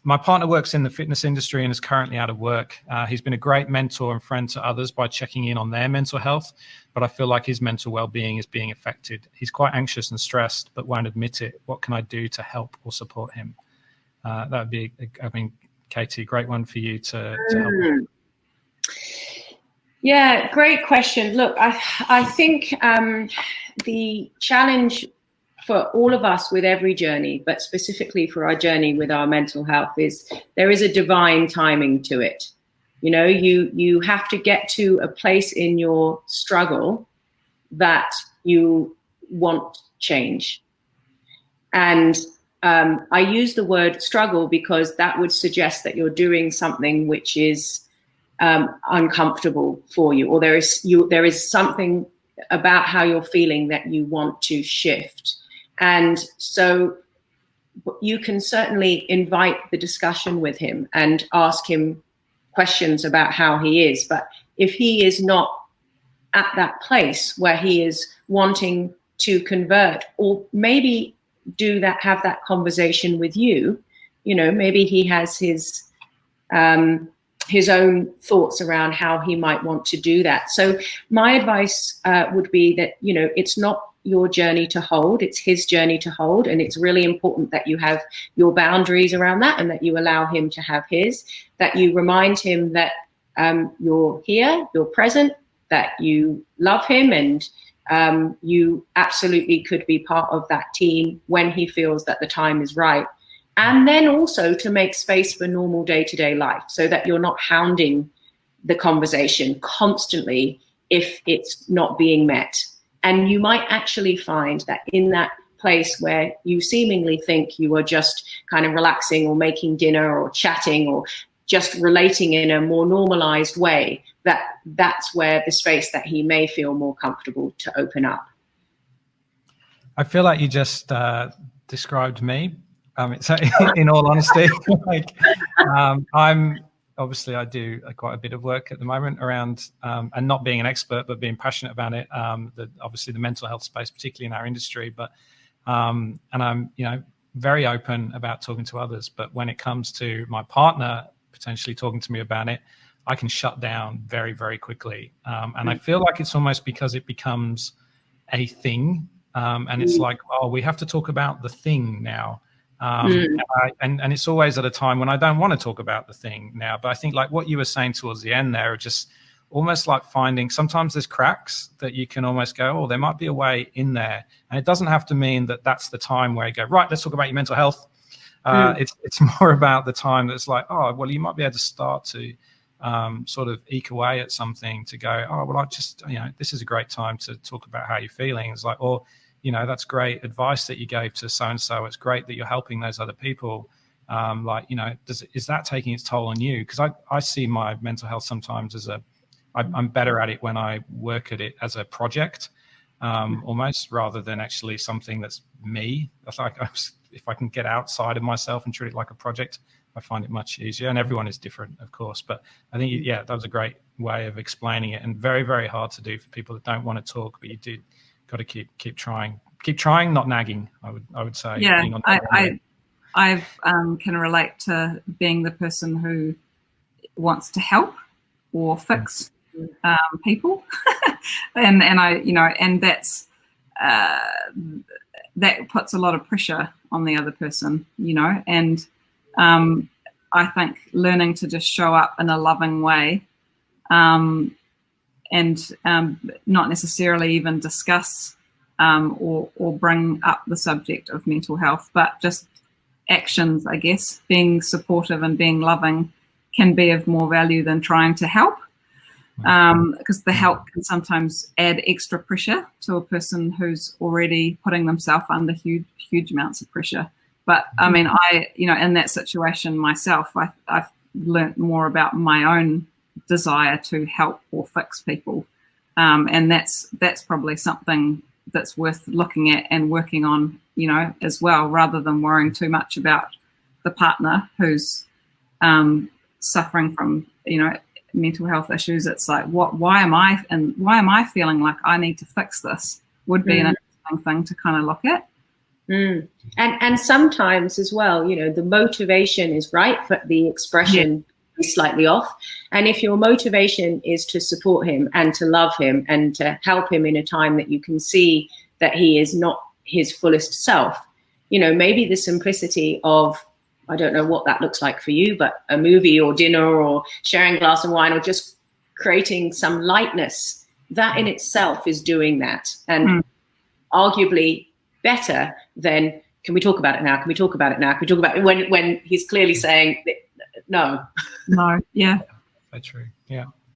my partner works in the fitness industry and is currently out of work. He's been a great mentor and friend to others by checking in on their mental health, but I feel like his mental well-being is being affected. He's quite anxious and stressed, but won't admit it. What can I do to help or support him? That would be, I mean, Katie, great one for you to help. Yeah, great question. Look, I think the challenge for all of us with every journey, but specifically for our journey with our mental health, is there is a divine timing to it. You know, you have to get to a place in your struggle that you want change. And I use the word struggle because that would suggest that you're doing something which is uncomfortable for you, or there is something about how you're feeling that you want to shift. And so you can certainly invite the discussion with him and ask him questions about how he is. But if he is not at that place where he is wanting to convert, or maybe have that conversation with you, you know, maybe he has his own thoughts around how he might want to do that. So my advice would be that, you know, it's not your journey to hold, it's his journey to hold. And it's really important that you have your boundaries around that and that you allow him to have his, that you remind him that you're here, you're present, that you love him, and you absolutely could be part of that team when he feels that the time is right. And then also to make space for normal day-to-day life so that you're not hounding the conversation constantly if it's not being met. And you might actually find that in that place where you seemingly think you are just kind of relaxing or making dinner or chatting or just relating in a more normalized way, that's where the space that he may feel more comfortable to open up. I feel like you just described me. So in all honesty, like I do quite a bit of work at the moment around, and not being an expert, but being passionate about it. Obviously the mental health space, particularly in our industry, but and I'm, you know, very open about talking to others. But when it comes to my partner potentially talking to me about it, I can shut down very, very quickly. And I feel like it's almost because it becomes a thing, and it's like, oh, we have to talk about the thing now. And it's always at a time when I don't want to talk about the thing now. But I think like what you were saying towards the end there, just almost like finding, sometimes there's cracks that you can almost go, oh, there might be a way in there. And it doesn't have to mean that that's the time where you go, right, let's talk about your mental health. It's more about the time that's like, oh, well, you might be able to start to sort of eke away at something to go, oh, well, this is a great time to talk about how you're feeling. It's like, or, you know, that's great advice that you gave to so-and-so. It's great that you're helping those other people. Is that taking its toll on you? Because I see my mental health sometimes as I'm better at it when I work at it as a project, almost, rather than actually something that's me. It's like if I can get outside of myself and treat it like a project, I find it much easier. And everyone is different, of course. But I think, that was a great way of explaining it, and very, very hard to do for people that don't want to talk, but you do got to keep trying, not nagging. I would say. Yeah, I can relate to being the person who wants to help or fix people, and that's that puts a lot of pressure on the other person, you know. And I think learning to just show up in a loving way, and not necessarily even discuss or bring up the subject of mental health, but just actions, I guess, being supportive and being loving can be of more value than trying to help, because the help can sometimes add extra pressure to a person who's already putting themselves under huge amounts of pressure. But I mean, in that situation myself, I've learnt more about my own desire to help or fix people, and that's probably something that's worth looking at and working on, you know, as well, rather than worrying too much about the partner who's suffering from, you know, mental health issues. It's like, why am I feeling like I need to fix this? Would be an interesting thing to kind of look at, And sometimes as well, you know, the motivation is right, but the expression is slightly off. And if your motivation is to support him and to love him and to help him in a time that you can see that he is not his fullest self, you know, maybe the simplicity of, I don't know what that looks like for you, but a movie or dinner or sharing a glass of wine or just creating some lightness, that in itself is doing that. And arguably better than, can we talk about it now? Can we talk about it now? Can we talk about it when he's clearly saying no? No, yeah. So true. Yeah.